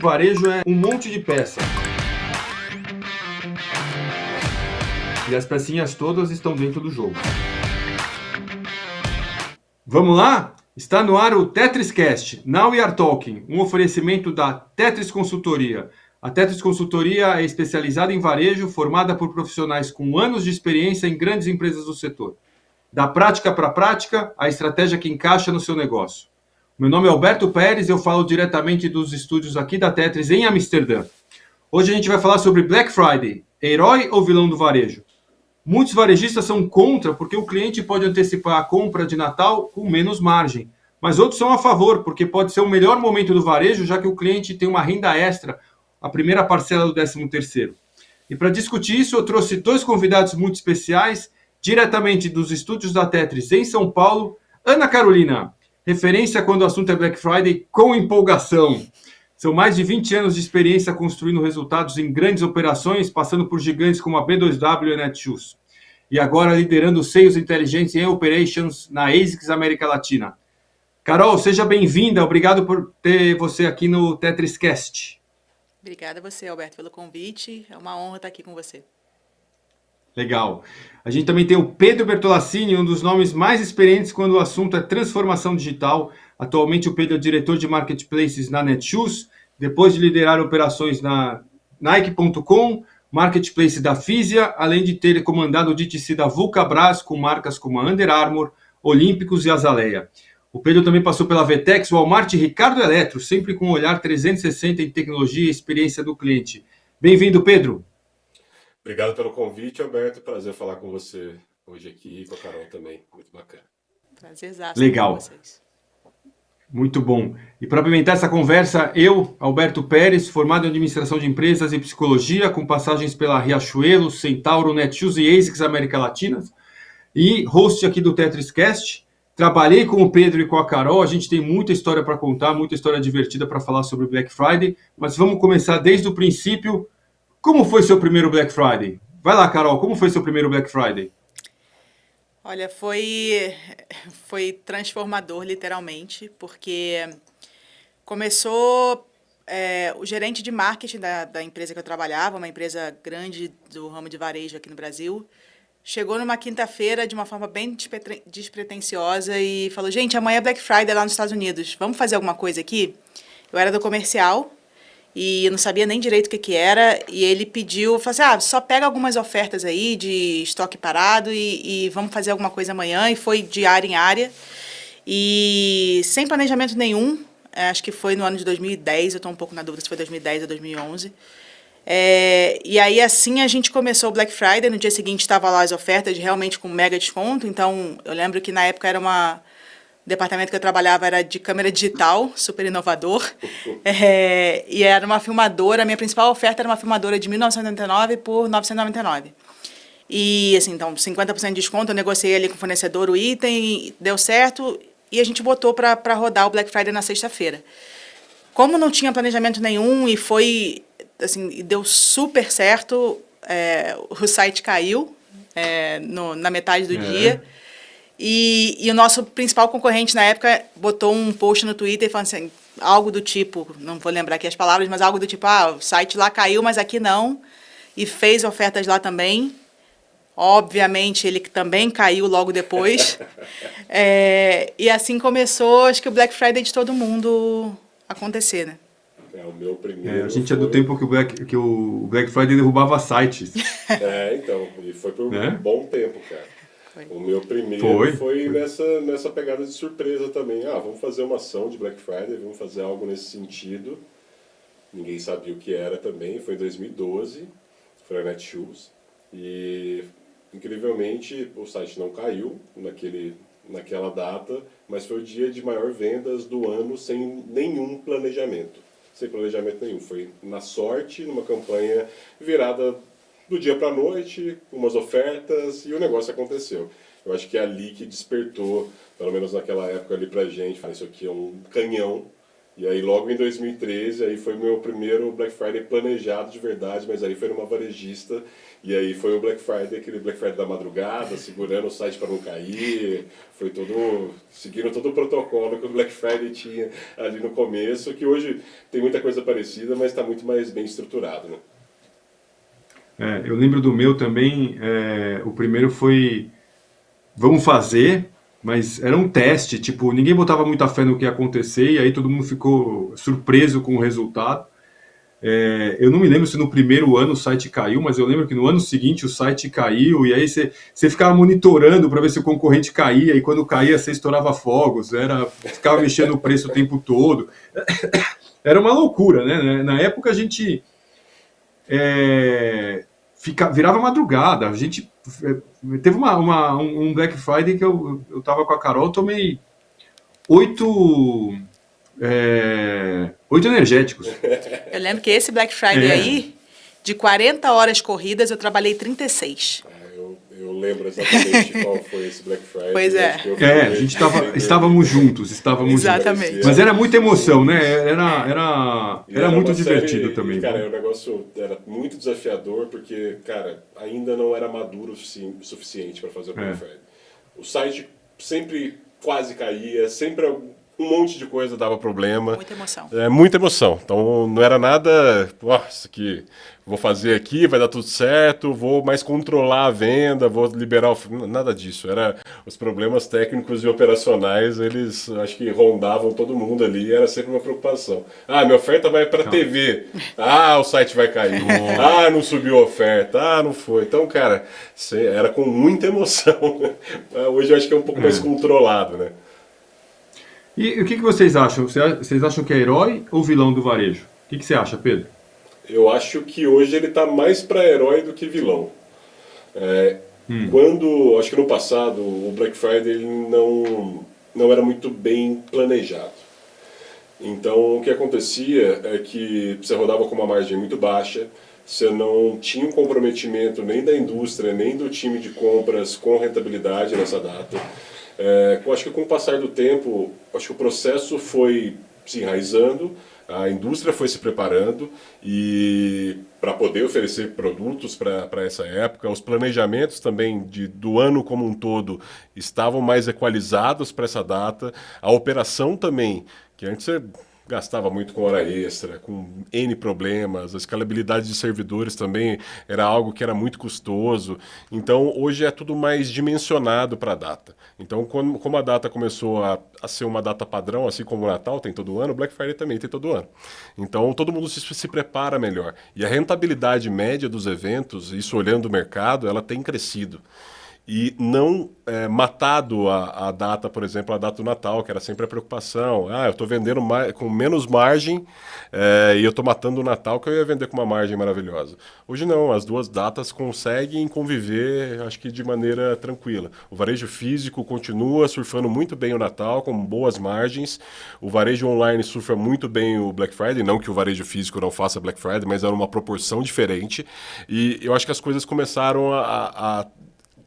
Varejo é um monte de peça. E as pecinhas todas estão dentro do jogo. Vamos lá? Está no ar o TetrisCast. Now we are talking. Um oferecimento da Tetris Consultoria. A Tetris Consultoria é especializada em varejo, formada por profissionais com anos de experiência em grandes empresas do setor. Da prática para a prática, a estratégia que encaixa no seu negócio. Meu nome é Alberto Pérez e eu falo diretamente dos estúdios aqui da Tetris em Amsterdã. Hoje a gente vai falar sobre Black Friday, herói ou vilão do varejo? Muitos varejistas são contra porque o cliente pode antecipar a compra de Natal com menos margem. Mas outros são a favor, porque pode ser o melhor momento do varejo, já que o cliente tem uma renda extra, a primeira parcela do 13º. E para discutir isso, eu trouxe dois convidados muito especiais, diretamente dos estúdios da Tetris em São Paulo, Ana Carolina, referência quando o assunto é Black Friday com empolgação. São mais de 20 anos de experiência construindo resultados em grandes operações, passando por gigantes como a B2W e a Netshoes. E agora liderando Sales Intelligence and Operations na ASICS América Latina. Carol, seja bem-vinda. Obrigado por ter você aqui no TetrisCast. Obrigada a você, Alberto, pelo convite. É uma honra estar aqui com você. Legal. A gente também tem o Pedro Bertolassini, um dos nomes mais experientes quando o assunto é transformação digital. Atualmente o Pedro é diretor de marketplaces na Netshoes, depois de liderar operações na Nike.com, marketplace da Fisia, além de ter comandado o DTC da Vulcabras com marcas como a Under Armour, Olímpicos e Azaleia. O Pedro também passou pela Vetex, Walmart e Ricardo Eletro, sempre com um olhar 360 em tecnologia e experiência do cliente. Bem-vindo, Pedro. Obrigado pelo convite, Alberto. Prazer falar com você hoje aqui e com a Carol também. Muito bacana. Prazerzaço estar com Legal. vocês. Muito bom. E para apimentar essa conversa, eu, Alberto Pérez, formado em Administração de Empresas e Psicologia, com passagens pela Riachuelo, Centauro, Netshoes e ASICS América Latina, e host aqui do TetrisCast. Trabalhei com o Pedro e com a Carol, a gente tem muita história para contar, muita história divertida para falar sobre Black Friday, mas vamos começar desde o princípio. Como foi seu primeiro Black Friday? Vai lá, Carol, como foi seu primeiro Black Friday? Olha, foi transformador, literalmente, porque começou o gerente de marketing da empresa que eu trabalhava, uma empresa grande do ramo de varejo aqui no Brasil, chegou numa quinta-feira de uma forma bem despretensiosa e falou: gente, amanhã é Black Friday lá nos Estados Unidos, vamos fazer alguma coisa aqui? Eu era do comercial e eu não sabia nem direito o que era, e ele pediu, falou assim: só pega algumas ofertas aí de estoque parado e vamos fazer alguma coisa amanhã, e foi de área em área, e sem planejamento nenhum. Acho que foi no ano de 2010, eu estou um pouco na dúvida se foi 2010 ou 2011. E aí, assim, a gente começou o Black Friday. No dia seguinte, estava lá as ofertas realmente com mega desconto. Então, eu lembro que na época era o departamento que eu trabalhava era de câmera digital, super inovador. E era uma filmadora, a minha principal oferta era uma filmadora de 1.999 por 999. E, assim, então, 50% de desconto, eu negociei ali com o fornecedor o item, deu certo, e a gente botou para rodar o Black Friday na sexta-feira. Como não tinha planejamento nenhum e foi, assim, deu super certo, o site caiu na metade do dia. E o nosso principal concorrente na época botou um post no Twitter falando assim, algo do tipo, não vou lembrar aqui as palavras, mas algo do tipo: o site lá caiu, mas aqui não. E fez ofertas lá também. Obviamente, ele também caiu logo depois. E assim começou, acho que o Black Friday de todo mundo acontecer, né? O meu primeiro A gente é do tempo que o Black Friday derrubava sites. Então, e foi por Né? um bom tempo, cara. Foi. O meu primeiro foi nessa pegada de surpresa também. Vamos fazer uma ação de Black Friday, vamos fazer algo nesse sentido. Ninguém sabia o que era também. Foi em 2012, foi a Netshoes. E, incrivelmente, o site não caiu naquela data, mas foi o dia de maior vendas do ano sem nenhum planejamento. Sem planejamento nenhum. Foi na sorte, numa campanha virada do dia para a noite, umas ofertas, e o negócio aconteceu. Eu acho que é ali que despertou, pelo menos naquela época ali pra gente, falei, isso aqui é um canhão, E aí logo em 2013, aí foi meu primeiro Black Friday planejado de verdade, mas aí foi numa varejista, e aí foi o Black Friday, aquele Black Friday da madrugada, segurando o site para não cair, foi todo, seguindo todo o protocolo que o Black Friday tinha ali no começo, que hoje tem muita coisa parecida, mas está muito mais bem estruturado, né? Eu lembro do meu também, o primeiro foi, vamos fazer, mas era um teste, tipo, ninguém botava muita fé no que ia acontecer, e aí todo mundo ficou surpreso com o resultado. Eu não me lembro se no primeiro ano o site caiu, mas eu lembro que no ano seguinte o site caiu, e aí você ficava monitorando para ver se o concorrente caía, e quando caía você estourava fogos, ficava mexendo o preço o tempo todo. Era uma loucura, né? Na época a gente virava madrugada. A gente teve um Black Friday que eu tava com a Carol, tomei 8 energéticos. Eu lembro que esse Black Friday aí, de 40 horas corridas, eu trabalhei 36. Eu lembro exatamente qual foi esse Black Friday. Pois é. A gente estávamos juntos. Exatamente. Juntos. Mas era muita emoção, né? Era muito divertido também. Cara, o negócio era muito desafiador, porque, cara, ainda não era maduro o suficiente para fazer o Black Friday. O site sempre quase caía, sempre um monte de coisa dava problema. Muita emoção. Muita emoção. Então não era nada, nossa, que vou fazer aqui, vai dar tudo certo, vou mais controlar a venda, vou liberar nada disso. Era os problemas técnicos e operacionais, eles acho que rondavam todo mundo ali, era sempre uma preocupação. Minha oferta vai para TV. O site vai cair. Não subiu a oferta. Não foi. Então, cara, era com muita emoção. Hoje eu acho que é um pouco mais controlado, né? E o que vocês acham? Vocês acham que é herói ou vilão do varejo? O que você acha, Pedro? Eu acho que hoje ele está mais para herói do que vilão. Acho que no passado, o Black Friday ele não era muito bem planejado. Então, o que acontecia é que você rodava com uma margem muito baixa, você não tinha um comprometimento nem da indústria, nem do time de compras com rentabilidade nessa data. Eu acho que com o passar do tempo, acho que o processo foi se enraizando, a indústria foi se preparando e para poder oferecer produtos para essa época, os planejamentos também do ano como um todo estavam mais equalizados para essa data, a operação também, que antes você gastava muito com hora extra, com N problemas, a escalabilidade de servidores também era algo que era muito custoso. Então, hoje é tudo mais dimensionado para a data. Então, como a data começou a ser uma data padrão, assim como o Natal tem todo ano, o Black Friday também tem todo ano. Então, todo mundo se prepara melhor. E a rentabilidade média dos eventos, isso olhando o mercado, ela tem crescido. E não matado a data, por exemplo, a data do Natal, que era sempre a preocupação. Eu estou vendendo com menos margem e eu estou matando o Natal, que eu ia vender com uma margem maravilhosa. Hoje não, as duas datas conseguem conviver, acho que de maneira tranquila. O varejo físico continua surfando muito bem o Natal, com boas margens. O varejo online surfa muito bem o Black Friday, não que o varejo físico não faça Black Friday, mas era uma proporção diferente. E eu acho que as coisas começaram a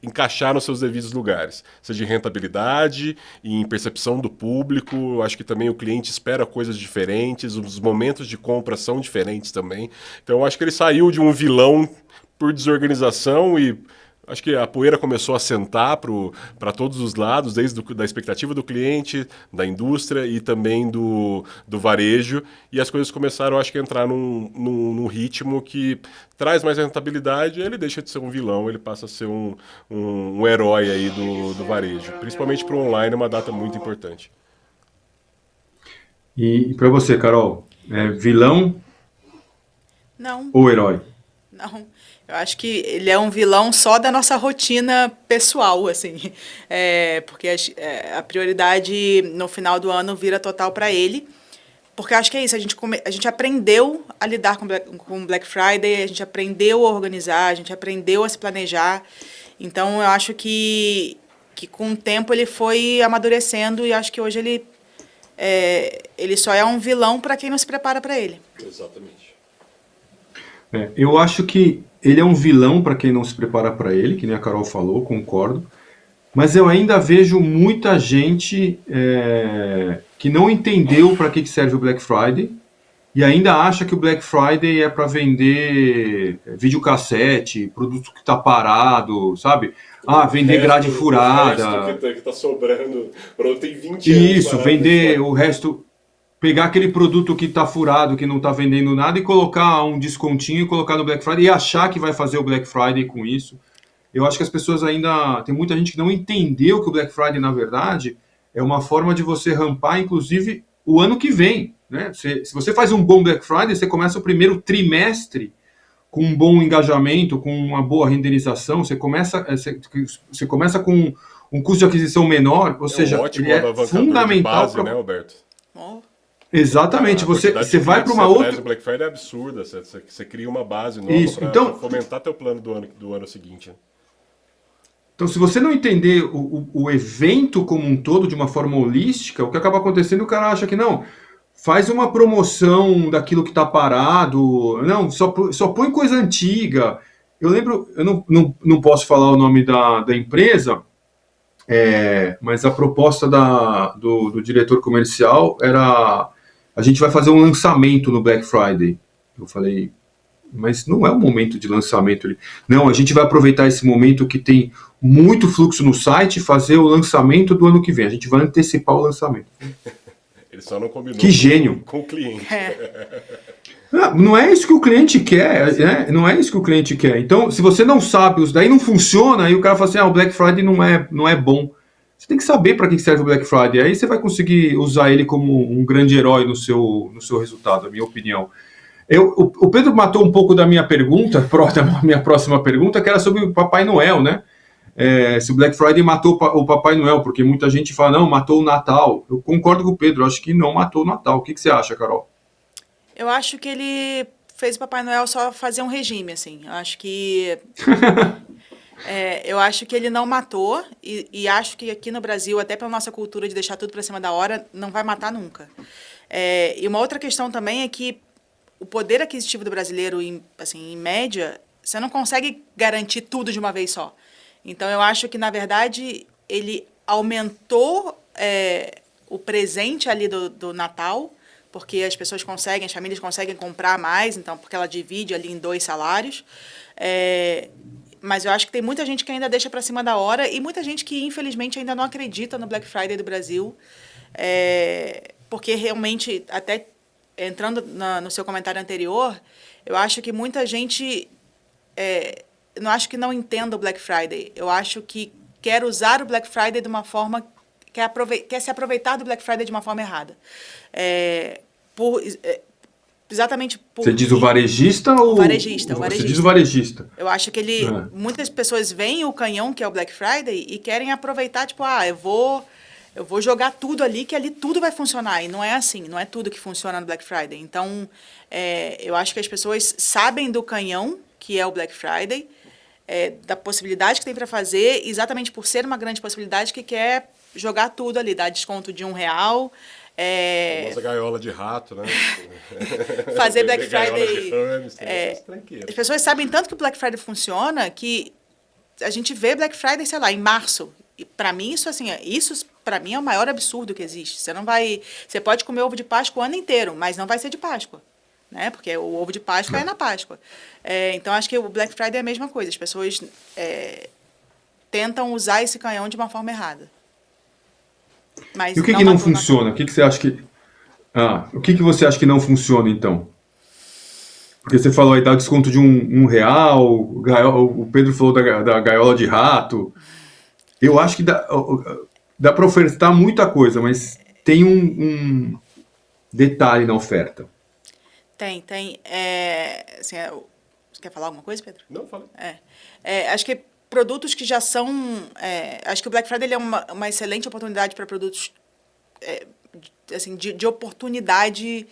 encaixar nos seus devidos lugares, seja em rentabilidade, em percepção do público. Eu acho que também o cliente espera coisas diferentes, os momentos de compra são diferentes também. Então eu acho que ele saiu de um vilão por desorganização e acho que a poeira começou a sentar para todos os lados, desde da expectativa do cliente, da indústria e também do varejo, e as coisas começaram, acho que, a entrar num ritmo que traz mais rentabilidade, e ele deixa de ser um vilão, ele passa a ser um herói aí do varejo. Principalmente para o online, é uma data muito importante. E para você, Carol, vilão Não. ou herói? Não. Eu acho que ele é um vilão só da nossa rotina pessoal, assim, porque a prioridade no final do ano vira total para ele, porque eu acho que é isso, a gente aprendeu a lidar com Black Friday, a gente aprendeu a organizar, a gente aprendeu a se planejar, então eu acho que com o tempo ele foi amadurecendo e acho que hoje ele só é um vilão para quem não se prepara para ele. Exatamente. Eu acho que ele é um vilão para quem não se prepara para ele, que nem a Carol falou, concordo. mas eu ainda vejo muita gente que não entendeu para que serve o Black Friday e ainda acha que o Black Friday é para vender videocassete, produto que está parado, sabe? Ah, vender grade furada. O resto que tá sobrando, pronto, tem 20 anos Isso, parado vender fora. o resto, pegar aquele produto que está furado, que não está vendendo nada e colocar um descontinho e colocar no Black Friday e achar que vai fazer o Black Friday com isso. Eu acho que as pessoas ainda. Tem muita gente que não entendeu que o Black Friday, na verdade, é uma forma de você rampar, inclusive, o ano que vem. Né? Se você faz um bom Black Friday, você começa o primeiro trimestre com um bom engajamento, com uma boa renderização, você começa com um custo de aquisição menor, ou seja, Um ótimo ele é alavancador de fundamental base, para. né, Alberto? Bom, Exatamente, A você quantidade de vai para clientes uma que você traz outra. no Black Friday é absurda. Você cria uma base nova Isso, para fomentar teu plano do ano seguinte. Né? Então, se você não entender o evento como um todo de uma forma holística, o que acaba acontecendo, o cara acha que não, faz uma promoção daquilo que está parado, não, só põe coisa antiga. Eu lembro, eu não posso falar o nome da empresa, mas a proposta do diretor comercial era: a gente vai fazer um lançamento no Black Friday. Eu falei, mas não é o momento de lançamento. Não, a gente vai aproveitar esse momento que tem muito fluxo no site e fazer o lançamento do ano que vem. A gente vai antecipar o lançamento. Ele só não combinou Que gênio! com o cliente. Não é isso que o cliente quer, né? Não é isso que o cliente quer. Então, se você não sabe, daí não funciona, aí o cara fala assim: o Black Friday não é bom. Você tem que saber para que serve o Black Friday. Aí você vai conseguir usar ele como um grande herói no seu resultado, na minha opinião. O Pedro matou um pouco da minha pergunta, da minha próxima pergunta, que era sobre o Papai Noel, né? Se o Black Friday matou o Papai Noel, porque muita gente fala, não, matou o Natal. Eu concordo com o Pedro, acho que não matou o Natal. O que você acha, Carol? eu acho que ele fez o Papai Noel só fazer um regime, assim. Eu acho que ele não matou e acho que aqui no Brasil, até pela nossa cultura de deixar tudo para cima da hora, não vai matar nunca. E uma outra questão também é que o poder aquisitivo do brasileiro, em média, você não consegue garantir tudo de uma vez só. Então, eu acho que, na verdade, ele aumentou o presente ali do Natal, porque as pessoas conseguem, as famílias conseguem comprar mais, então, porque ela divide ali em 2 salários. Mas eu acho que tem muita gente que ainda deixa para cima da hora e muita gente que, infelizmente, ainda não acredita no Black Friday do Brasil, porque realmente, até entrando no seu comentário anterior, eu acho que muita gente não acho que não entenda o Black Friday. Eu acho que quer usar o Black Friday de uma forma quer se aproveitar do Black Friday de uma forma errada. Exatamente por Você diz o varejista ou o varejista? Você diz o varejista? Eu acho que muitas pessoas veem o canhão que é o Black Friday e querem aproveitar, tipo, eu vou jogar tudo ali, que ali tudo vai funcionar. E não é assim, não é tudo que funciona no Black Friday. Então, eu acho que as pessoas sabem do canhão, que é o Black Friday, da possibilidade que tem para fazer, exatamente por ser uma grande possibilidade, que quer jogar tudo ali, dar desconto de R$1. A famosa gaiola de rato, né? Fazer Black Friday. As pessoas sabem tanto que o Black Friday funciona que a gente vê Black Friday, sei lá, em março. E para mim, isso para mim é o maior absurdo que existe. Você pode comer ovo de Páscoa o ano inteiro, mas não vai ser de Páscoa, né? Porque o ovo de Páscoa é na Páscoa. Então, acho que o Black Friday é a mesma coisa. As pessoas tentam usar esse canhão de uma forma errada. Mas e o que não funciona? O que você acha que... o que você acha que não funciona, então? Porque você falou aí, dá desconto de R$1, o Pedro falou da gaiola de rato. Eu acho que dá para ofertar muita coisa, mas tem um detalhe na oferta. Tem. Você quer falar alguma coisa, Pedro? Não, fala. Acho que produtos que já são... acho que o Black Friday ele é uma excelente oportunidade para produtos de oportunidade.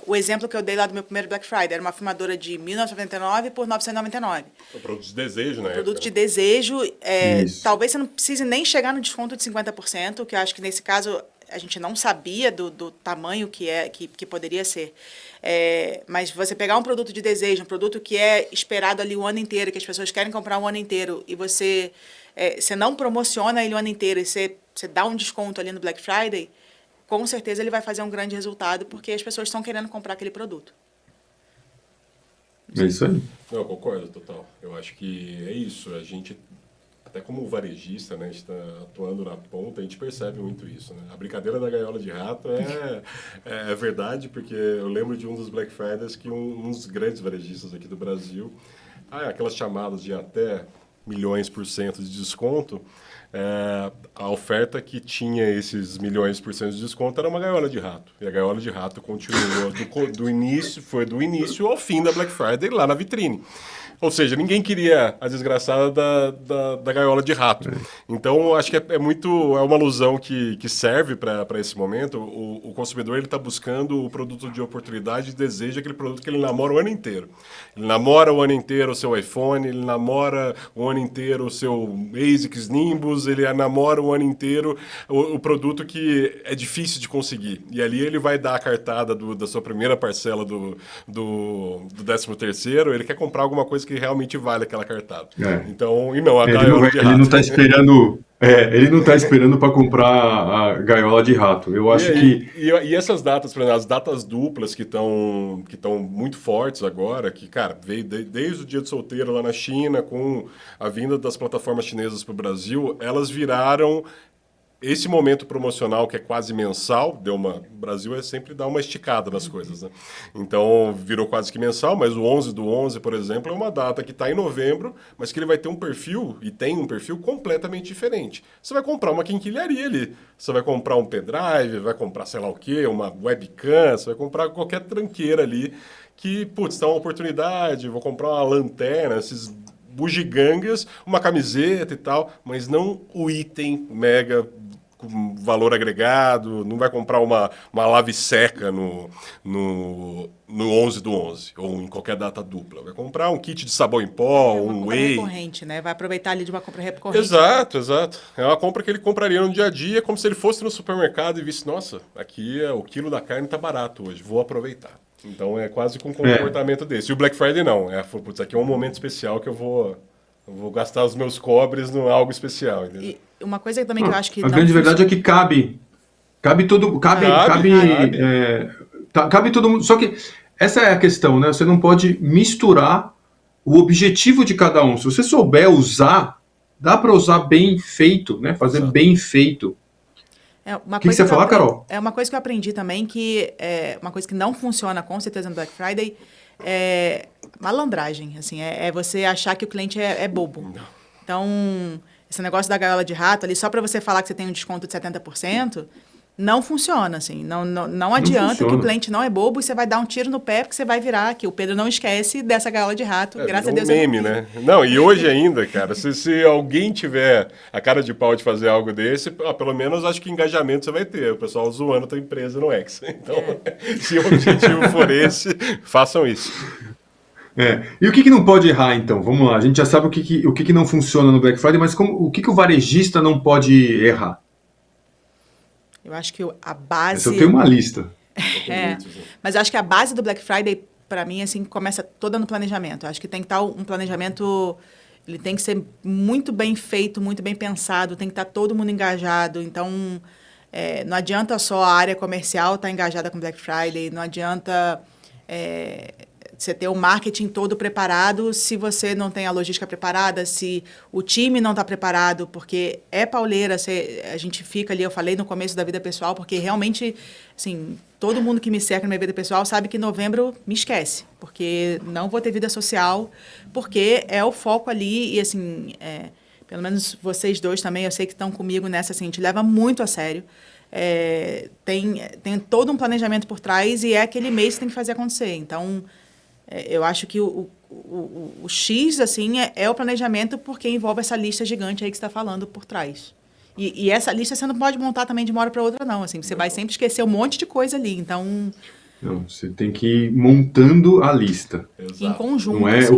O exemplo que eu dei lá do meu primeiro Black Friday era uma filmadora de 1999 por 999. Produto de desejo, né? Produto de desejo. Talvez você não precise nem chegar no desconto de 50%, que eu acho que nesse caso a gente não sabia do tamanho que poderia ser. Mas você pegar um produto de desejo, um produto que é esperado ali o ano inteiro, que as pessoas querem comprar o ano inteiro, e você não promociona ele o ano inteiro, e você dá um desconto ali no Black Friday, com certeza ele vai fazer um grande resultado, porque as pessoas estão querendo comprar aquele produto. É isso aí. Não, eu concordo, total. Eu acho que é isso. A gente, até como varejista, né, a gente está atuando na ponta, a gente percebe muito isso. Né? A brincadeira da gaiola de rato é verdade, porque eu lembro de um dos Black Fridays que um dos grandes varejistas aqui do Brasil, aquelas chamadas de até milhões% de desconto, a oferta que tinha esses milhões% de desconto era uma gaiola de rato. E a gaiola de rato continuou do início ao fim da Black Friday lá na vitrine. Ou seja, ninguém queria a desgraçada da gaiola de rato. Então, acho que é uma alusão que serve para esse momento. O consumidor está buscando o produto de oportunidade e deseja aquele produto que ele namora o ano inteiro. Ele namora o ano inteiro o seu iPhone, ele namora o ano inteiro o seu ASICS Nimbus, ele namora o ano inteiro o produto que é difícil de conseguir. E ali ele vai dar a cartada da sua primeira parcela do 13º, ele quer comprar alguma coisa que realmente vale aquela cartada. Então, e não, a gaiola de rato. Ele não está esperando... ele não está esperando para comprar a gaiola de rato. Eu acho que... E essas datas, por exemplo, as datas duplas que estão muito fortes agora, que, cara, veio desde o dia de solteiro lá na China, com a vinda das plataformas chinesas para o Brasil, elas viraram... Esse momento promocional, que é quase mensal, o Brasil sempre dá uma esticada nas coisas, né? Então, virou quase que mensal, mas o 11/11, por exemplo, é uma data que está em novembro, mas que ele vai ter um perfil, e tem um perfil completamente diferente. Você vai comprar uma quinquilharia ali, você vai comprar um pendrive, vai comprar sei lá o quê, uma webcam, você vai comprar qualquer tranqueira ali, que, putz, tá uma oportunidade, vou comprar uma lanterna, esses bugigangas, uma camiseta e tal, mas não o item mega com valor agregado, não vai comprar uma lave seca no 11/11 ou em qualquer data dupla. Vai comprar um kit de sabão em pó, um whey. Recorrente, né? Vai aproveitar ali de uma compra recorrente. Exato. É uma compra que ele compraria no dia a dia, como se ele fosse no supermercado e visse, nossa, aqui o quilo da carne tá barato hoje, vou aproveitar. Então é quase com um comportamento desse. E o Black Friday não. Putz, aqui é um momento especial que eu vou gastar os meus cobres em algo especial. Entendeu? E uma coisa também que eu acho que a grande verdade é que cabe todo mundo. Só que essa é a questão, né? Você não pode misturar o objetivo de cada um. Se você souber usar, dá para usar bem feito, né? Fazer bem feito. O que você ia falar, Carol? É uma coisa que eu aprendi também, que é uma coisa que não funciona com certeza no Black Friday, é malandragem. Assim, é você achar que o cliente é bobo. Não. Então, esse negócio da gaiola de rato ali, só para você falar que você tem um desconto de 70%, não funciona, assim. Não adianta, que o cliente não é bobo e você vai dar um tiro no pé, porque você vai virar, que o Pedro não esquece dessa gaiola de rato, graças a Deus. Meme, né? Não, e hoje ainda, cara, se alguém tiver a cara de pau de fazer algo desse, pelo menos acho que engajamento você vai ter. O pessoal zoando a tua empresa no X. Então, se o objetivo for esse, façam isso. E o que não pode errar, então? Vamos lá, a gente já sabe o que não funciona no Black Friday, mas o que o varejista não pode errar? Eu acho que a base... Eu tenho uma lista. Mas eu acho que a base do Black Friday, para mim, assim, começa toda no planejamento. Eu acho que tem que estar um planejamento... Ele tem que ser muito bem feito, muito bem pensado, tem que estar todo mundo engajado. Então, não adianta só a área comercial estar engajada com Black Friday, não adianta... você ter o marketing todo preparado se você não tem a logística preparada, se o time não está preparado, porque é pauleira, a gente fica ali, eu falei no começo da vida pessoal, porque realmente, assim, todo mundo que me cerca na minha vida pessoal sabe que novembro me esquece, porque não vou ter vida social, porque é o foco ali e, assim, pelo menos vocês dois também, eu sei que estão comigo nessa, assim, a gente leva muito a sério. Tem todo um planejamento por trás e é aquele mês que tem que fazer acontecer. Então, eu acho que o X, assim, é o planejamento porque envolve essa lista gigante aí que você está falando por trás. E essa lista você não pode montar também de uma hora para outra, não. Assim, você vai sempre esquecer um monte de coisa ali. Então... Não, você tem que ir montando a lista. Em conjunto. Não é assim.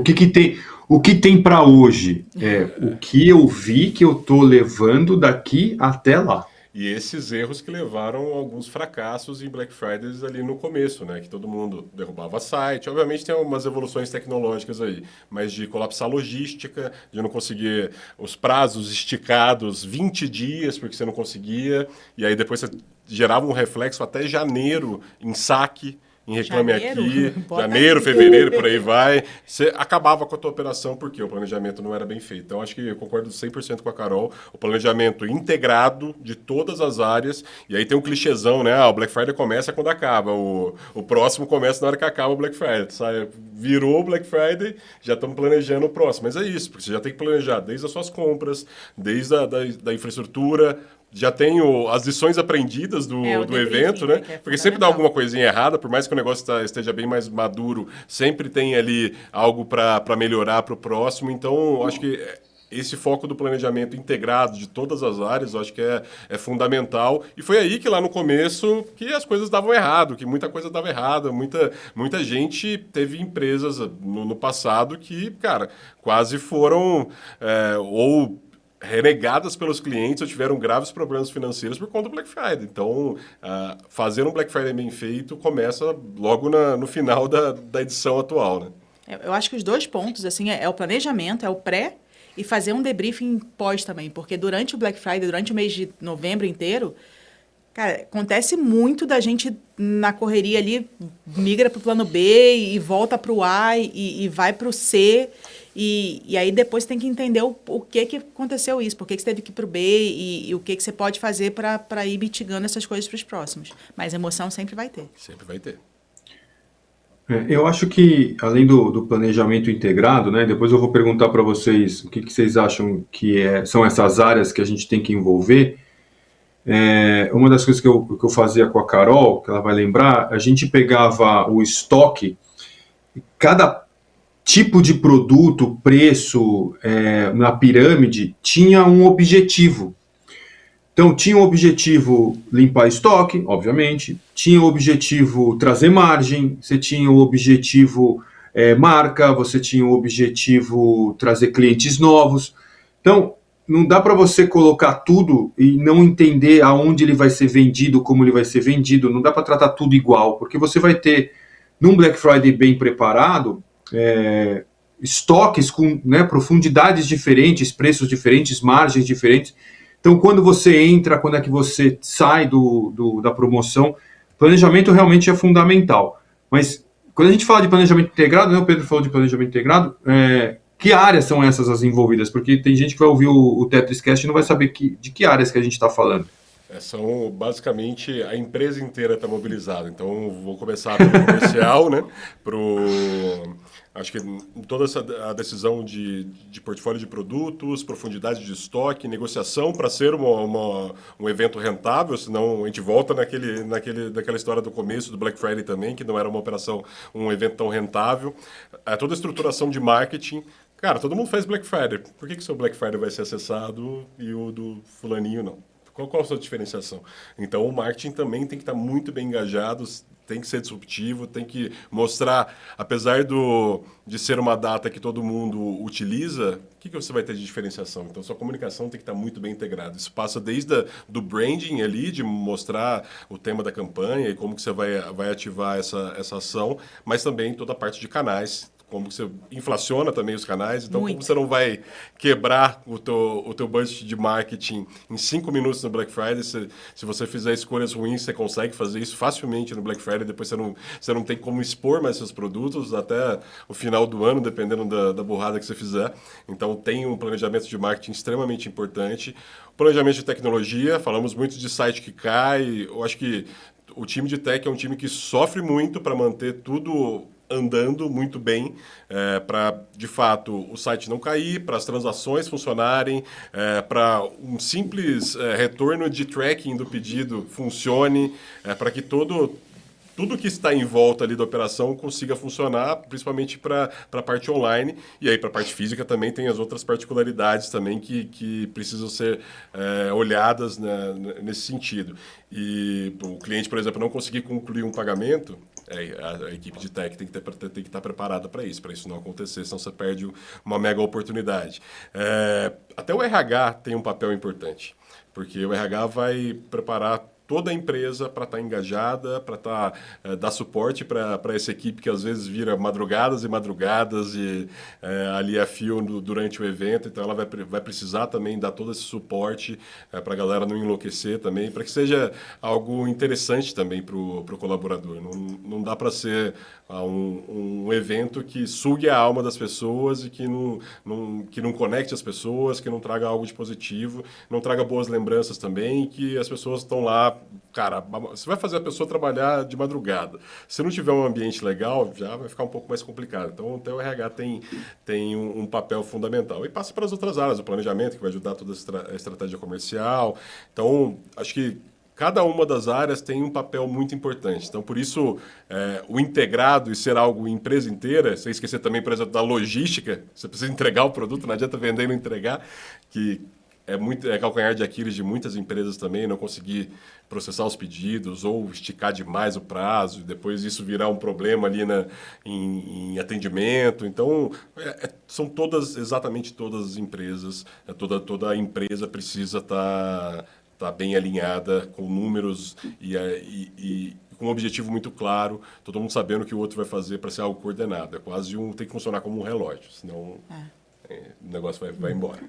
O que tem para hoje. É o que eu vi que eu estou levando daqui até lá. E esses erros que levaram a alguns fracassos em Black Fridays ali no começo, né? Que todo mundo derrubava site. Obviamente tem algumas evoluções tecnológicas aí, mas de colapsar logística, de não conseguir os prazos esticados 20 dias porque você não conseguia, e aí depois você gerava um reflexo até janeiro em saque, em Reclame Janeiro? Aqui, Bota janeiro, aí. fevereiro, por aí vai. Você acabava com a tua operação porque o planejamento não era bem feito. Então, acho que eu concordo 100% com a Carol. O planejamento integrado de todas as áreas. E aí tem um clichêzão, né? O Black Friday começa quando acaba. O próximo começa na hora que acaba o Black Friday. Sabe? Virou o Black Friday, já estamos planejando o próximo. Mas é isso, porque você já tem que planejar desde as suas compras, desde da infraestrutura, já tem as lições aprendidas do debriefing, evento, né? que é Porque sempre dá fundamental. alguma coisinha errada, por mais que o negócio esteja bem mais maduro, sempre tem ali algo para melhorar para o próximo. Então, acho que esse foco do planejamento integrado de todas as áreas, eu acho que é fundamental. E foi aí que lá no começo que as coisas davam errado, que muita coisa dava errado. Muita gente teve empresas no passado que, cara, quase foram ou renegadas pelos clientes ou tiveram graves problemas financeiros por conta do Black Friday. Então, fazer um Black Friday bem feito começa logo no final da edição atual, né? Eu acho que os dois pontos, assim, é o planejamento, é o pré e fazer um debriefing pós também, porque durante o Black Friday, durante o mês de novembro inteiro, cara, acontece muito da gente na correria ali, migra para o plano B e volta para o A e vai para o C. E aí depois você tem que entender o que aconteceu isso, por que você teve que ir para o B e o que você pode fazer para ir mitigando essas coisas para os próximos. Mas emoção sempre vai ter. Sempre vai ter. Eu acho que, além do planejamento integrado, né, depois eu vou perguntar para vocês o que vocês acham que são essas áreas que a gente tem que envolver. Uma das coisas que eu fazia com a Carol, que ela vai lembrar, a gente pegava o estoque, cada tipo de produto, preço, na pirâmide, tinha um objetivo. Então, tinha o objetivo limpar estoque, obviamente, tinha o objetivo trazer margem, você tinha o objetivo marca, você tinha o objetivo trazer clientes novos. Então, não dá para você colocar tudo e não entender aonde ele vai ser vendido, como ele vai ser vendido, não dá para tratar tudo igual, porque você vai ter, num Black Friday bem preparado, estoques com profundidades diferentes, preços diferentes, margens diferentes. Então, quando você entra, quando é que você sai da promoção, planejamento realmente é fundamental. Mas, quando a gente fala de planejamento integrado, né, o Pedro falou de planejamento integrado, que áreas são essas as envolvidas? Porque tem gente que vai ouvir o TetrisCast e não vai saber de que áreas que a gente está falando. São basicamente a empresa inteira está mobilizada. Então, vou começar pelo comercial, né? Acho que toda a decisão de portfólio de produtos, profundidade de estoque, negociação para ser um evento rentável, senão a gente volta naquela história do começo do Black Friday também, que não era uma operação, um evento tão rentável. Toda a estruturação de marketing. Cara, todo mundo faz Black Friday. Por que o seu Black Friday vai ser acessado e o do fulaninho não? Qual a sua diferenciação? Então, o marketing também tem que estar muito bem engajado, tem que ser disruptivo, tem que mostrar, apesar de ser uma data que todo mundo utiliza, o que você vai ter de diferenciação? Então, sua comunicação tem que estar muito bem integrada. Isso passa desde do branding ali, de mostrar o tema da campanha e como que você vai ativar essa ação, mas também toda a parte de canais, como você inflaciona também os canais, então Muito. como você não vai quebrar o teu budget de marketing em 5 minutos no Black Friday, se você fizer escolhas ruins, você consegue fazer isso facilmente no Black Friday, depois você não tem como expor mais seus produtos até o final do ano, dependendo da burrada que você fizer. Então tem um planejamento de marketing extremamente importante. Planejamento de tecnologia, falamos muito de site que cai, eu acho que o time de tech é um time que sofre muito para manter tudo andando muito bem, para, de fato, o site não cair, para as transações funcionarem, para um simples retorno de tracking do pedido funcione, para que tudo que está em volta ali da operação consiga funcionar, principalmente para a parte online. E aí, para a parte física, também tem as outras particularidades também que precisam ser olhadas, né, nesse sentido. E o cliente, por exemplo, não conseguir concluir um pagamento, A equipe de tech tem que estar preparada para isso não acontecer, senão você perde uma mega oportunidade. Até o RH tem um papel importante, porque o RH vai preparar toda a empresa para estar engajada, para dar suporte para essa equipe que às vezes vira madrugadas e madrugadas e ali a fio durante o evento. Então ela vai precisar também dar todo esse suporte para a galera não enlouquecer também, para que seja algo interessante também para o colaborador. Não dá para ser um evento que sugue a alma das pessoas e que não conecte as pessoas, que não traga algo de positivo, não traga boas lembranças também, que as pessoas estão lá. Cara, você vai fazer a pessoa trabalhar de madrugada. Se não tiver um ambiente legal, já vai ficar um pouco mais complicado. Então, até o RH tem um papel fundamental. E passa para as outras áreas, o planejamento, que vai ajudar toda a estratégia comercial. Então, acho que cada uma das áreas tem um papel muito importante. Então, por isso, o integrado e ser algo empresa inteira, sem esquecer também, por exemplo, da logística, você precisa entregar o produto, não adianta vender e não entregar, que é calcanhar de Aquiles de muitas empresas também, não conseguir processar os pedidos ou esticar demais o prazo, e depois isso virar um problema ali em atendimento. Então, são exatamente todas as empresas, toda a empresa precisa estar bem alinhada com números e com um objetivo muito claro, todo mundo sabendo o que o outro vai fazer para ser algo coordenado. Tem que funcionar como um relógio, senão o negócio vai embora.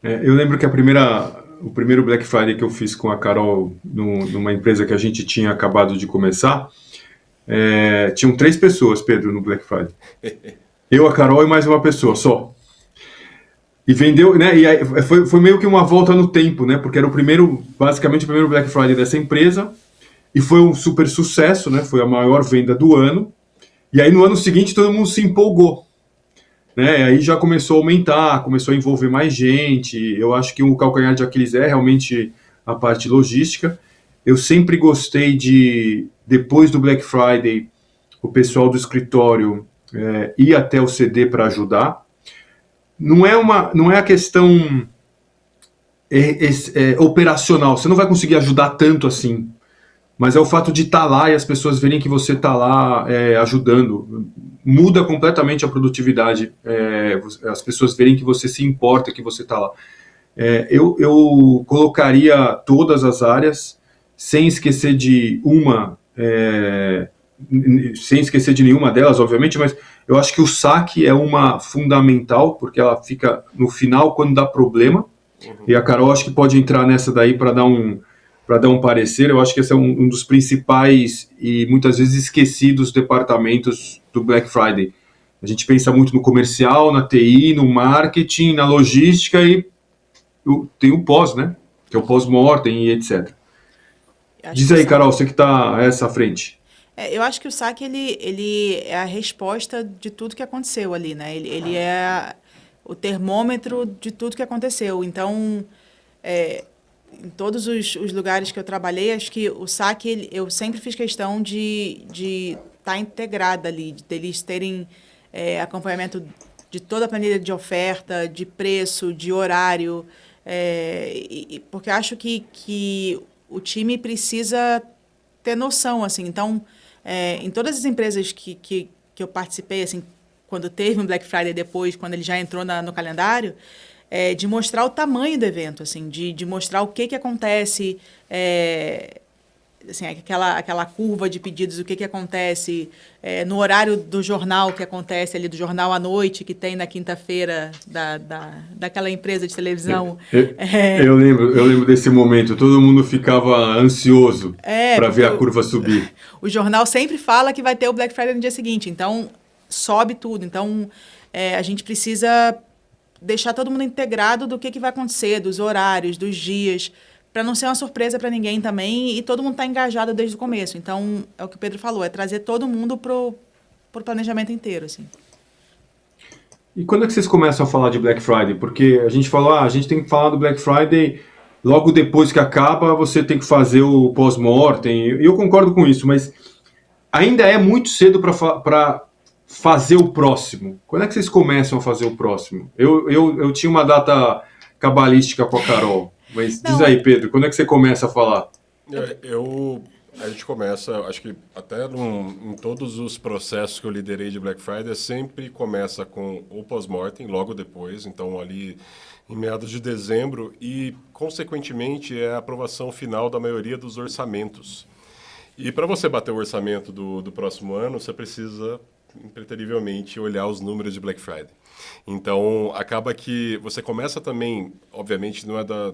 Eu lembro que o primeiro Black Friday que eu fiz com a Carol numa empresa que a gente tinha acabado de começar, tinham 3 pessoas, Pedro, no Black Friday. Eu, a Carol e mais uma pessoa só. E vendeu, né? E aí foi meio que uma volta no tempo, né? Porque era basicamente o primeiro Black Friday dessa empresa, e foi um super sucesso, né? Foi a maior venda do ano. E aí no ano seguinte todo mundo se empolgou, né? Aí já começou a aumentar, começou a envolver mais gente. Eu acho que o calcanhar de Aquiles é realmente a parte logística. Eu sempre gostei depois do Black Friday, o pessoal do escritório ir até o CD para ajudar. Não é a questão operacional, você não vai conseguir ajudar tanto assim, mas é o fato de estar lá e as pessoas verem que você está lá ajudando. Muda completamente a produtividade, as pessoas verem que você se importa, que você está lá. Eu colocaria todas as áreas, sem esquecer de nenhuma delas, obviamente, mas eu acho que o saque é uma fundamental, porque ela fica no final quando dá problema, e a Carol acho que pode entrar nessa daí para dar um parecer. Eu acho que esse é um dos principais e muitas vezes esquecidos departamentos do Black Friday. A gente pensa muito no comercial, na TI, no marketing, na logística e tem o pós, né? Que é o pós-mortem e etc. Diz aí, Carol, você que está a essa frente. Eu acho que o saque ele é a resposta de tudo que aconteceu ali, né? Ele é o termômetro de tudo que aconteceu. Então, em todos os lugares que eu trabalhei, acho que o saque, eu sempre fiz questão de estar integrada ali, de eles terem acompanhamento de toda a planilha de oferta, de preço, de horário, porque acho que o time precisa ter noção, assim. Então, em todas as empresas que eu participei, assim, quando teve um Black Friday depois, quando ele já entrou no calendário, de mostrar o tamanho do evento, assim, de mostrar o que acontece, assim, aquela curva de pedidos, o que acontece no horário do jornal, que acontece ali, do jornal à noite, que tem na quinta-feira daquela empresa de televisão. Eu lembro desse momento, todo mundo ficava ansioso para ver a curva subir. O jornal sempre fala que vai ter o Black Friday no dia seguinte, então sobe tudo. Então, a gente precisa deixar todo mundo integrado do que vai acontecer, dos horários, dos dias, para não ser uma surpresa para ninguém também, e todo mundo está engajado desde o começo. Então, é o que o Pedro falou, é trazer todo mundo pro planejamento inteiro, assim. E quando é que vocês começam a falar de Black Friday? Porque a gente falou, a gente tem que falar do Black Friday logo depois que acaba, você tem que fazer o pós-mortem. E eu concordo com isso, mas ainda é muito cedo para fazer o próximo. Quando é que vocês começam a fazer o próximo? Eu tinha uma data cabalística com a Carol. Mas diz aí, Pedro, quando é que você começa a falar? A gente começa, acho que até em todos os processos que eu liderei de Black Friday, sempre começa com o pós-mortem, logo depois, então ali em meados de dezembro, e consequentemente é a aprovação final da maioria dos orçamentos. E para você bater o orçamento do próximo ano, você precisa, impreterivelmente, olhar os números de Black Friday. Então, acaba que você começa também, obviamente, não é da...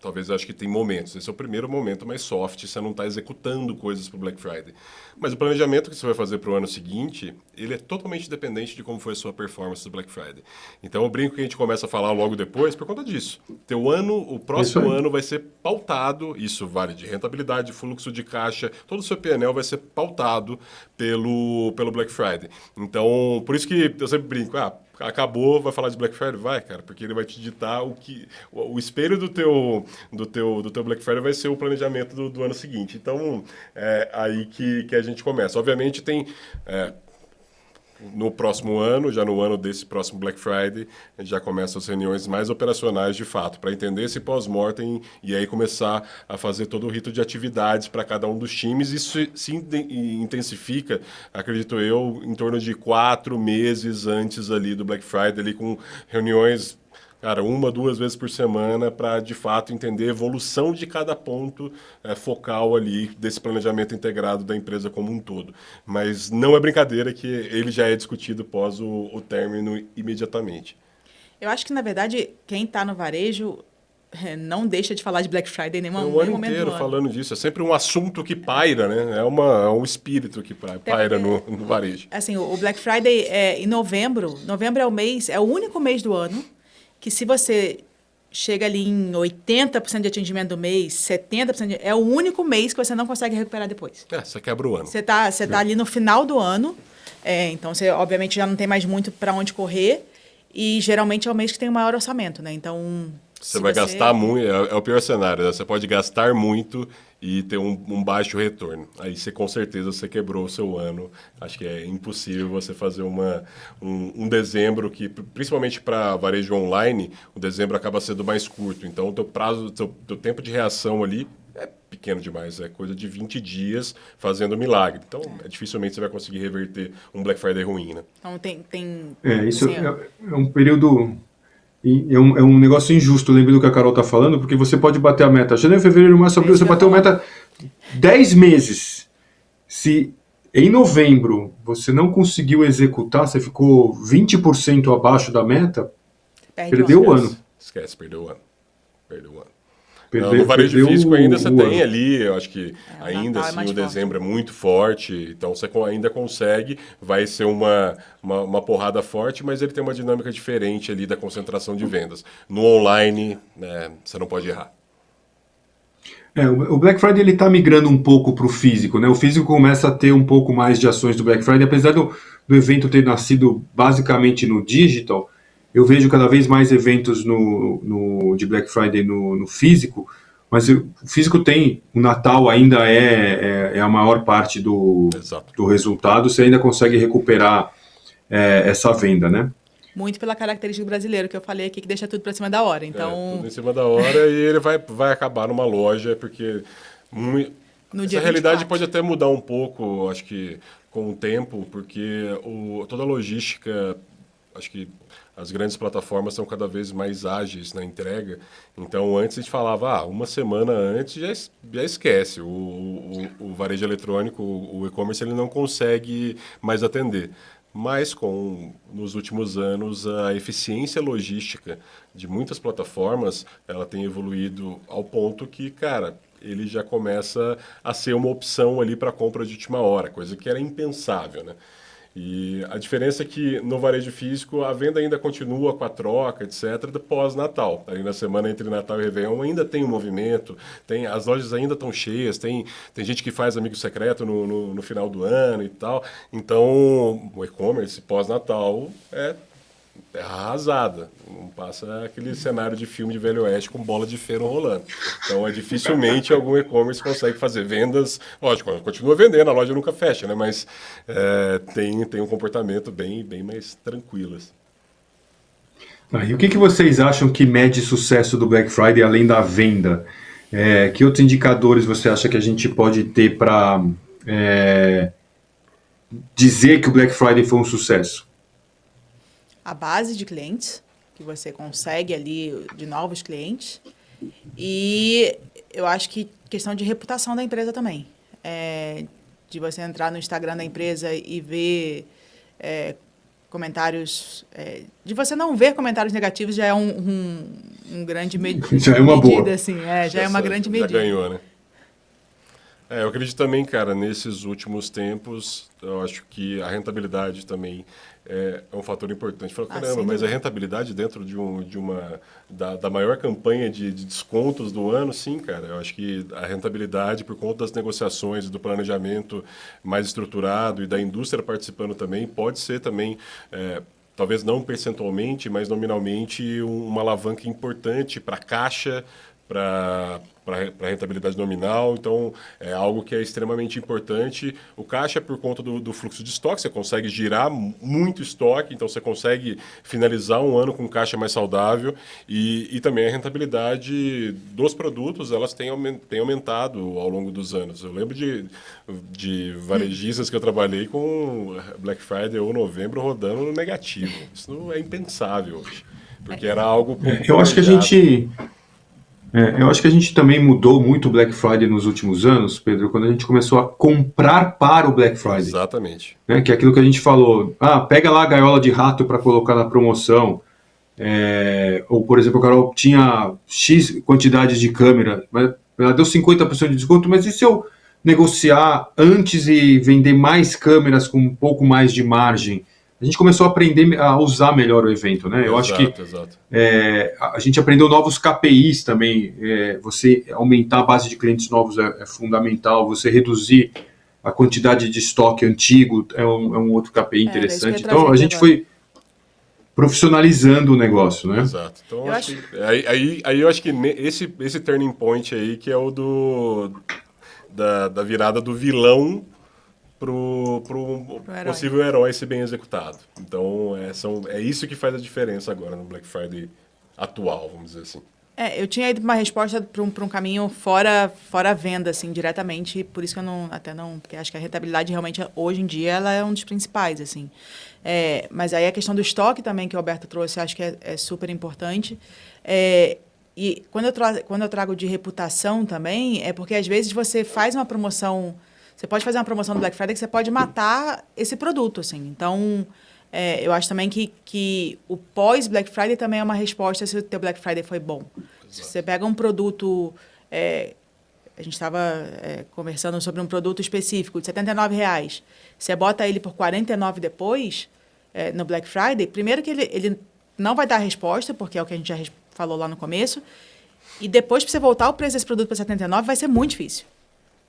Talvez eu acho que tem momentos. Esse é o primeiro momento mais soft, você não está executando coisas para o Black Friday. Mas o planejamento que você vai fazer para o ano seguinte, ele é totalmente dependente de como foi a sua performance do Black Friday. Então eu brinco que a gente começa a falar logo depois por conta disso. O próximo ano vai ser pautado, isso vale de rentabilidade, fluxo de caixa, todo o seu PNL vai ser pautado pelo Black Friday. Então, por isso que eu sempre brinco, acabou, vai falar de Black Friday? Vai, cara, porque ele vai te ditar o espelho do teu Black Friday vai ser o planejamento do ano seguinte. Então, é aí que a gente começa. Obviamente, tem... no próximo ano, já no ano desse próximo Black Friday, a gente já começa as reuniões mais operacionais de fato, para entender esse pós-mortem e aí começar a fazer todo o rito de atividades para cada um dos times. Isso se intensifica, acredito eu, em torno de 4 meses antes ali do Black Friday, ali com reuniões... Cara, 1, 2 vezes por semana para, de fato, entender a evolução de cada ponto focal ali desse planejamento integrado da empresa como um todo. Mas não é brincadeira que ele já é discutido pós o término imediatamente. Eu acho que, na verdade, quem está no varejo não deixa de falar de Black Friday em nenhum momento do ano. O ano inteiro falando disso. É sempre um assunto que paira, né? É um espírito que paira no varejo. Assim, o Black Friday é em novembro. Novembro é o único mês do ano que se você chega ali em 80% de atingimento do mês, 70%, é o único mês que você não consegue recuperar depois. Você quebra o ano. Você tá ali no final do ano, então você obviamente já não tem mais muito para onde correr e geralmente é o mês que tem o maior orçamento, né? Então... Você vai gastar muito, é o pior cenário, né? Você pode gastar muito e ter um baixo retorno. Aí você com certeza você quebrou o seu ano. Acho que é impossível você fazer um dezembro que, principalmente para varejo online, o dezembro acaba sendo mais curto. Então o teu prazo, teu tempo de reação ali é pequeno demais, é coisa de 20 dias fazendo milagre. Então, dificilmente você vai conseguir reverter um Black Friday ruim, né? Então tem isso assim, é um período... É um negócio injusto, lembra do que a Carol está falando, porque você pode bater a meta janeiro, fevereiro, março, abril, você bateu a meta 10 meses. Se em novembro você não conseguiu executar, você ficou 20% abaixo da meta, perdeu o ano. Esquece, perdeu o ano. Perdeu o ano. No varejo físico ainda você tem ali, eu acho que ainda assim o dezembro é muito forte, então você ainda consegue, vai ser uma porrada forte, mas ele tem uma dinâmica diferente ali da concentração de vendas. No online, você não pode errar. O Black Friday ele está migrando um pouco para o físico, né? O físico começa a ter um pouco mais de ações do Black Friday, apesar do evento ter nascido basicamente no digital. Eu vejo cada vez mais eventos de Black Friday no físico, mas o físico tem, o Natal ainda é a maior parte do resultado, você ainda consegue recuperar essa venda, né? Muito pela característica do brasileiro, que eu falei aqui, que deixa tudo para cima da hora. Então... tudo em cima da hora e ele vai acabar numa loja, porque essa realidade pode até mudar um pouco, acho que com o tempo, porque toda a logística, acho que as grandes plataformas são cada vez mais ágeis na entrega. Então, antes a gente falava, uma semana antes já esquece. O varejo eletrônico, o e-commerce, ele não consegue mais atender. Mas, nos últimos anos, a eficiência logística de muitas plataformas, ela tem evoluído ao ponto que, cara, ele já começa a ser uma opção ali para compra de última hora, coisa que era impensável, né? E a diferença é que no varejo físico a venda ainda continua com a troca, etc., pós-Natal. Aí na semana entre Natal e Réveillon ainda tem um movimento, as lojas ainda estão cheias, tem gente que faz amigo secreto no final do ano e tal. Então o e-commerce pós-Natal é arrasada. Não passa aquele cenário de filme de Velho Oeste com bola de ferro rolando. Então, dificilmente algum e-commerce consegue fazer vendas. Lógico, continua vendendo, a loja nunca fecha, né? Mas tem um comportamento bem mais tranquilo. E o que vocês acham que mede sucesso do Black Friday além da venda? Que outros indicadores você acha que a gente pode ter para dizer que o Black Friday foi um sucesso? A base de clientes que você consegue ali de novos clientes e eu acho que questão de reputação da empresa também. De você entrar no Instagram da empresa e ver comentários... de você não ver comentários negativos já é um grande Já é uma medida, boa. assim. Já é uma grande medida. Já ganhou, né? Eu acredito também, cara, nesses últimos tempos, eu acho que a rentabilidade também é um fator importante. Fala, caramba, mas a rentabilidade dentro da maior campanha de descontos do ano, sim, cara. Eu acho que a rentabilidade, por conta das negociações, do planejamento mais estruturado e da indústria participando também, pode ser também... talvez não percentualmente, mas nominalmente, uma alavanca importante para a caixa, para a rentabilidade nominal. Então, é algo que é extremamente importante. O caixa é por conta do fluxo de estoque, você consegue girar muito estoque, então você consegue finalizar um ano com caixa mais saudável e também a rentabilidade dos produtos, elas têm aumentado ao longo dos anos. Eu lembro de varejistas que eu trabalhei com Black Friday ou novembro rodando no negativo. Isso não é impensável hoje, porque era algo Eu acho que eu acho que a gente também mudou muito o Black Friday nos últimos anos, Pedro, quando a gente começou a comprar para o Black Friday. Exatamente. Que é aquilo que a gente falou. Pega lá a gaiola de rato para colocar na promoção. Ou, por exemplo, a Carol tinha X quantidades de câmera, mas ela deu 50% de desconto, mas e se eu negociar antes e vender mais câmeras com um pouco mais de margem? A gente começou a aprender a usar melhor o evento, né? Eu acho que a gente aprendeu novos KPIs também. Você aumentar a base de clientes novos é fundamental. Você reduzir a quantidade de estoque antigo é um outro KPI interessante. Então a gente foi profissionalizando o negócio, né? Exato. Então, aí eu acho que esse turning point aí que é o da virada do vilão pro possível herói ser bem executado. Então, é isso que faz a diferença agora no Black Friday atual, vamos dizer assim. Eu tinha ido uma resposta para um caminho fora a venda, assim, diretamente, por isso que eu porque acho que a rentabilidade realmente, hoje em dia, ela é um dos principais, assim. Mas aí a questão do estoque também, que o Alberto trouxe, acho que é super importante. E quando eu trago de reputação também, é porque às vezes você faz uma promoção, você pode fazer uma promoção do Black Friday que você pode matar esse produto, assim. Então, eu acho também que o pós-Black Friday também é uma resposta se o teu Black Friday foi bom. Exato. Se você pega um produto... a gente estava conversando sobre um produto específico de R$79. Você bota ele por R$49 depois, no Black Friday, primeiro que ele não vai dar resposta, porque é o que a gente já falou lá no começo, e depois, para você voltar o preço desse produto para R$79, vai ser muito difícil.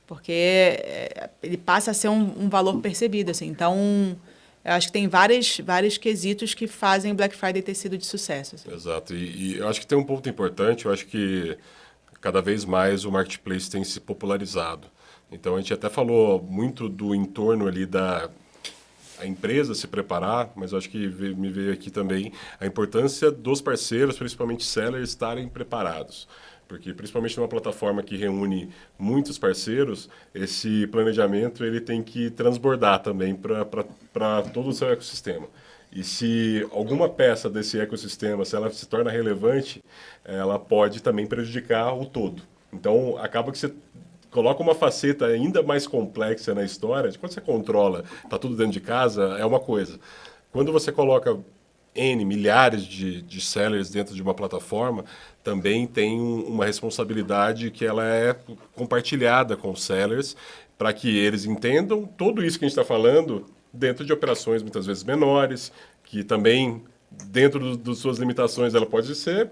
Porque ele passa a ser um valor percebido, assim. Então, eu acho que tem vários quesitos que fazem o Black Friday ter sido de sucesso. Assim. Exato. E eu acho que tem um ponto importante, eu acho que cada vez mais o marketplace tem se popularizado. Então, a gente até falou muito do entorno ali a empresa se preparar, mas eu acho que me veio aqui também a importância dos parceiros, principalmente sellers, estarem preparados. Porque, principalmente numa plataforma que reúne muitos parceiros, esse planejamento ele tem que transbordar também para todo o seu ecossistema. E se alguma peça desse ecossistema, se ela se torna relevante, ela pode também prejudicar o todo. Então, acaba que você coloca uma faceta ainda mais complexa na história. Quando você controla, está tudo dentro de casa, é uma coisa. Quando você coloca milhares de sellers dentro de uma plataforma, também tem uma responsabilidade que ela é compartilhada com os sellers para que eles entendam tudo isso que a gente está falando dentro de operações muitas vezes menores, que também, dentro das suas limitações, ela pode ser...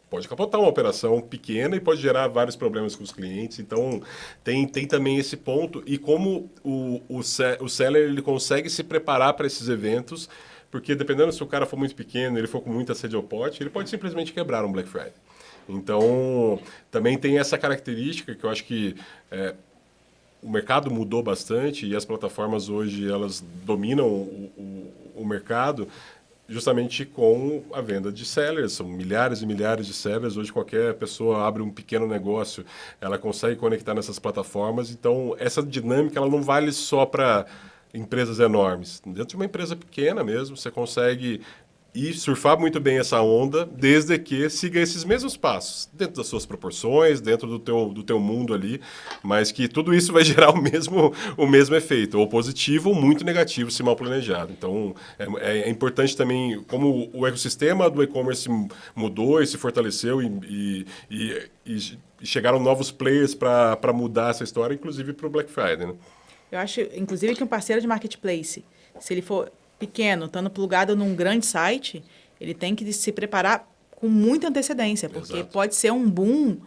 pode capotar uma operação pequena e pode gerar vários problemas com os clientes. Então, tem também esse ponto. E como o seller ele consegue se preparar para esses eventos, porque dependendo se o cara for muito pequeno, ele for com muita sede ao pote, ele pode simplesmente quebrar um Black Friday. Então, também tem essa característica que eu acho que o mercado mudou bastante e as plataformas hoje elas dominam o mercado. justamente com a venda de sellers. São milhares e milhares de sellers. Hoje qualquer pessoa abre um pequeno negócio, ela consegue conectar nessas plataformas. Então, essa dinâmica ela não vale só para empresas enormes. Dentro de uma empresa pequena mesmo, você consegue e surfar muito bem essa onda, desde que siga esses mesmos passos, dentro das suas proporções, dentro do teu mundo ali, mas que tudo isso vai gerar o mesmo efeito, ou positivo ou muito negativo, se mal planejado. Então, é importante também, como o ecossistema do e-commerce mudou e se fortaleceu e chegaram novos players para mudar essa história, inclusive para o Black Friday, né? Eu acho, inclusive, que um parceiro de marketplace, se ele for pequeno, estando plugado num grande site, ele tem que se preparar com muita antecedência, porque Exato. pode ser um boom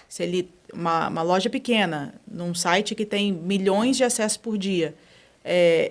se ele uma loja pequena, num site que tem milhões de acessos por dia,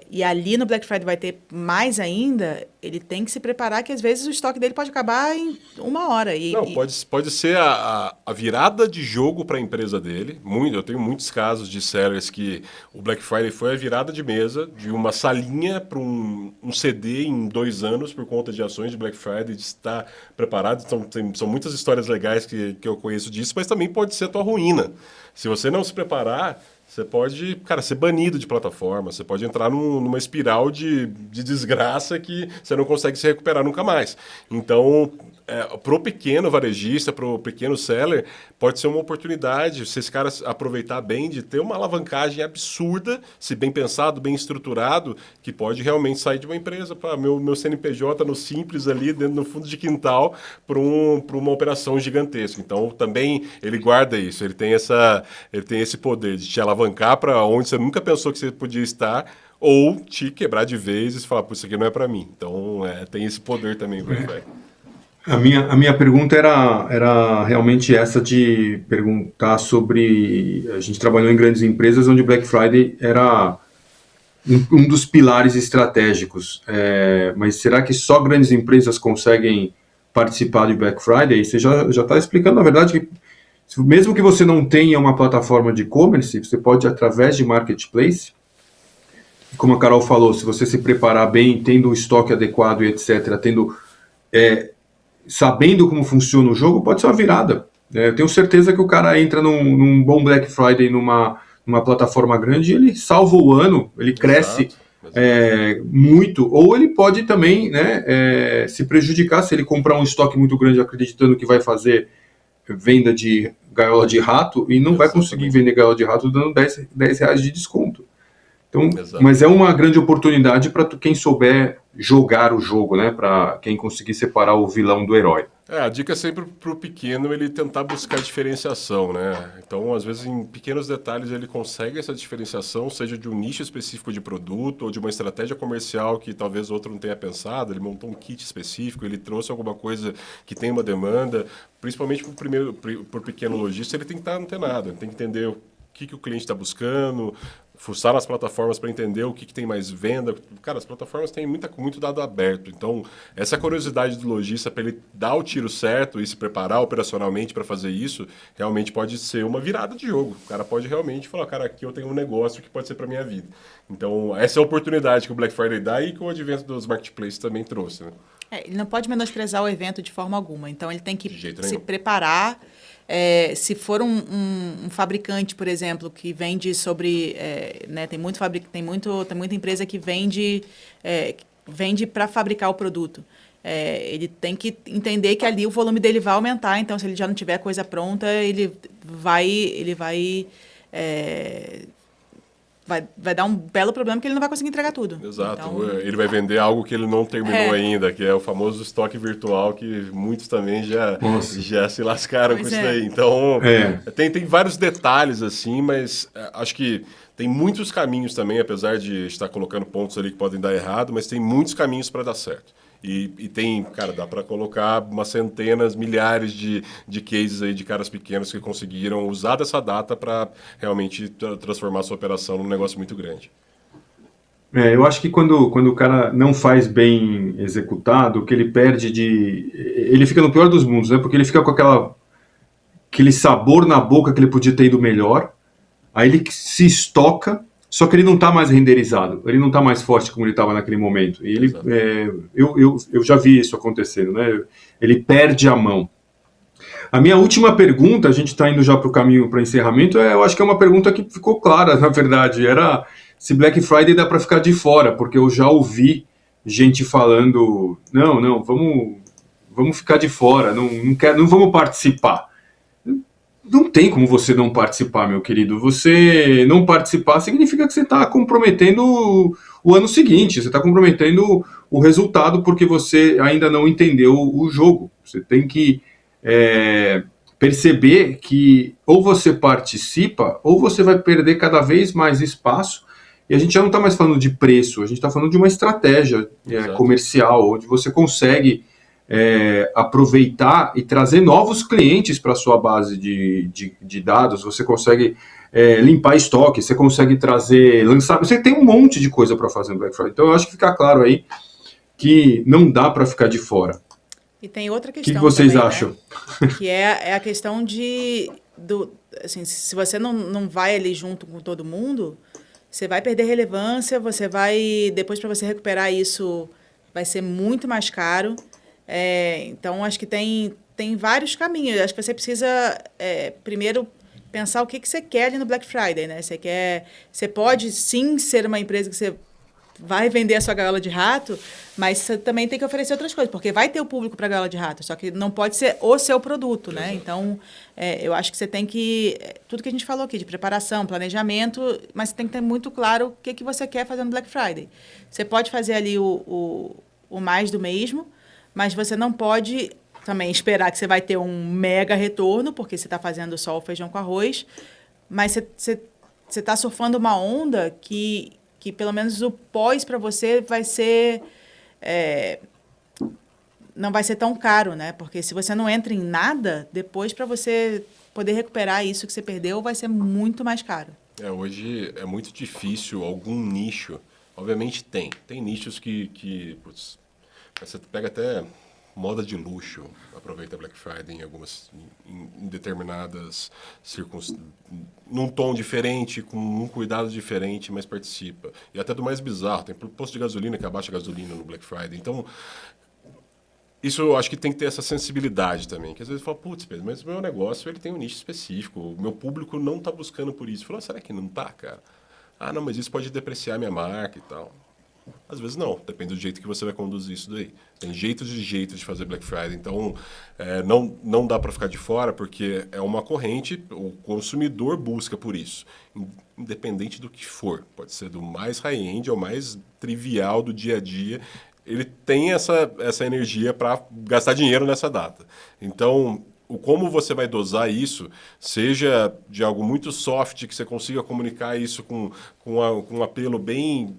e ali no Black Friday vai ter mais ainda, ele tem que se preparar que às vezes o estoque dele pode acabar em 1 hora. Não, pode ser a virada de jogo para a empresa dele. Eu tenho muitos casos de sellers que o Black Friday foi a virada de mesa de uma salinha para um CD em 2 anos por conta de ações de Black Friday, de estar preparado. Então, são muitas histórias legais que eu conheço disso, mas também pode ser a tua ruína. Se você não se preparar, você pode, cara, ser banido de plataforma, você pode entrar numa espiral de desgraça que você não consegue se recuperar nunca mais. Então, pro pequeno varejista, pro pequeno seller, pode ser uma oportunidade, se esse cara aproveitar bem, de ter uma alavancagem absurda, se bem pensado, bem estruturado, que pode realmente sair de uma empresa para meu CNPJ no simples ali, dentro no fundo de quintal, para uma operação gigantesca. Então, também ele guarda isso, ele tem esse poder de te alavancar para onde você nunca pensou que você podia estar, ou te quebrar de vez e falar, pô, isso aqui não é para mim. Então, tem esse poder também, vai. A minha pergunta era realmente essa de perguntar sobre... A gente trabalhou em grandes empresas onde o Black Friday era um dos pilares estratégicos. Mas será que só grandes empresas conseguem participar de Black Friday? Você já está explicando, na verdade, que mesmo que você não tenha uma plataforma de e-commerce, você pode, através de marketplace, como a Carol falou, se você se preparar bem, tendo o estoque adequado e etc., sabendo como funciona o jogo, pode ser uma virada. Eu tenho certeza que o cara entra num bom Black Friday numa plataforma grande e ele salva o ano, ele cresce muito, ou ele pode também, né, se prejudicar se ele comprar um estoque muito grande acreditando que vai fazer venda de gaiola de rato e não vai conseguir vender gaiola de rato dando 10 reais de desconto. Então, mas é uma grande oportunidade para quem souber jogar o jogo, né? Para quem conseguir separar o vilão do herói. A dica é sempre para o pequeno ele tentar buscar diferenciação, né? Então, às vezes, em pequenos detalhes ele consegue essa diferenciação, seja de um nicho específico de produto ou de uma estratégia comercial que talvez outro não tenha pensado. Ele montou um kit específico, ele trouxe alguma coisa que tem uma demanda. Principalmente para o pequeno lojista, ele tem que estar antenado, ele tem que entender o que o cliente está buscando, fuçar nas plataformas para entender o que tem mais venda. Cara, as plataformas têm muito dado aberto. Então, essa curiosidade do lojista para ele dar o tiro certo e se preparar operacionalmente para fazer isso, realmente pode ser uma virada de jogo. O cara pode realmente falar, cara, aqui eu tenho um negócio que pode ser para minha vida. Então, essa é a oportunidade que o Black Friday dá e que o advento dos marketplaces também trouxe, né? Ele não pode menosprezar o evento de forma alguma. Então, ele tem que se preparar. Se for um fabricante, por exemplo, que vende sobre... né, tem muita empresa que vende para fabricar o produto. Ele tem que entender que ali o volume dele vai aumentar. Então, se ele já não tiver coisa pronta, ele vai dar um belo problema que ele não vai conseguir entregar tudo. Exato. Então, ele vai vender algo que ele não terminou ainda, que é o famoso estoque virtual, que muitos também já se lascaram com isso daí. Então, tem vários detalhes assim, mas acho que tem muitos caminhos também, apesar de estar colocando pontos ali que podem dar errado, mas tem muitos caminhos para dar certo. E tem, cara, dá para colocar umas centenas, milhares de cases aí de caras pequenos que conseguiram usar dessa data para realmente transformar a sua operação num negócio muito grande. Eu acho que quando o cara não faz bem executado, o que ele perde ele fica no pior dos mundos, né? Porque ele fica com aquele sabor na boca que ele podia ter ido melhor, aí ele se estoca, só que ele não está mais renderizado, ele não está mais forte como ele estava naquele momento. E ele, eu já vi isso acontecendo, né? Ele perde a mão. A minha última pergunta, a gente está indo já para o caminho para encerramento, eu acho que é uma pergunta que ficou clara, na verdade, era se Black Friday dá para ficar de fora, porque eu já ouvi gente falando, não, vamos ficar de fora, não vamos participar. Não tem como você não participar, meu querido. Você não participar significa que você está comprometendo o ano seguinte, você está comprometendo o resultado porque você ainda não entendeu o jogo. Você tem que perceber que ou você participa ou você vai perder cada vez mais espaço. E a gente já não está mais falando de preço, a gente está falando de uma estratégia comercial, onde você consegue aproveitar e trazer novos clientes para a sua base de dados, você consegue limpar estoque, você consegue trazer, lançar, você tem um monte de coisa para fazer no Black Friday. Então eu acho que fica claro aí que não dá para ficar de fora. E tem outra questão. O que vocês também, acham? Né? Que é a questão assim, se você não vai ali junto com todo mundo, você vai perder relevância, depois para você recuperar isso vai ser muito mais caro. Então, acho que tem vários caminhos. Acho que você precisa, primeiro, pensar o que você quer ali no Black Friday. Né? Você pode, sim, ser uma empresa que você vai vender a sua gaiola de rato, mas você também tem que oferecer outras coisas, porque vai ter o público para a gaiola de rato, só que não pode ser o seu produto. Né? Então, eu acho que você tem que... Tudo que a gente falou aqui, de preparação, planejamento, mas você tem que ter muito claro o que você quer fazer no Black Friday. Você pode fazer ali o mais do mesmo, mas você não pode também esperar que você vai ter um mega retorno, porque você está fazendo só o feijão com arroz, mas você está surfando uma onda que pelo menos o pós para você vai ser... não vai ser tão caro, né? Porque se você não entra em nada, depois para você poder recuperar isso que você perdeu, vai ser muito mais caro. Hoje é muito difícil algum nicho. Obviamente tem nichos que putz, você pega até moda de luxo, aproveita Black Friday em determinadas circunstâncias, num tom diferente, com um cuidado diferente, mas participa. E até do mais bizarro, tem posto de gasolina que abaixa a gasolina no Black Friday. Então, isso eu acho que tem que ter essa sensibilidade também, que às vezes fala, putz, Pedro, mas o meu negócio ele tem um nicho específico, o meu público não está buscando por isso. Fala, será que não está, cara? Ah, não, mas isso pode depreciar minha marca e tal. Às vezes não, depende do jeito que você vai conduzir isso daí. Tem jeitos de fazer Black Friday, então não dá para ficar de fora, porque é uma corrente, o consumidor busca por isso, independente do que for. Pode ser do mais high-end ao mais trivial do dia a dia, ele tem essa energia para gastar dinheiro nessa data. Então, como você vai dosar isso, seja de algo muito soft, que você consiga comunicar isso com um apelo bem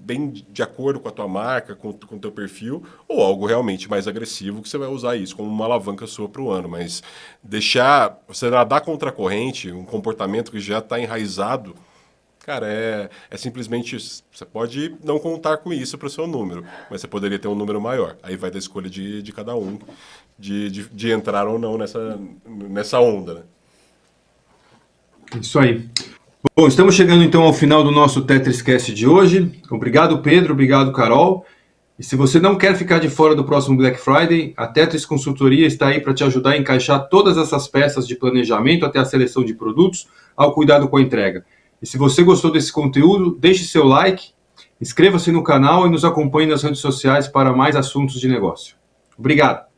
de acordo com a tua marca, com o teu perfil, ou algo realmente mais agressivo, que você vai usar isso como uma alavanca sua para o ano. Mas você nadar contra a corrente, um comportamento que já está enraizado, cara, é simplesmente isso. Você pode não contar com isso para o seu número, mas você poderia ter um número maior. Aí vai da escolha de cada um, de entrar ou não nessa onda, né? Isso aí. Bom, estamos chegando então ao final do nosso TetrisCast de hoje. Obrigado, Pedro. Obrigado, Carol. E se você não quer ficar de fora do próximo Black Friday, a Tetris Consultoria está aí para te ajudar a encaixar todas essas peças de planejamento até a seleção de produtos, ao cuidado com a entrega. E se você gostou desse conteúdo, deixe seu like, inscreva-se no canal e nos acompanhe nas redes sociais para mais assuntos de negócio. Obrigado!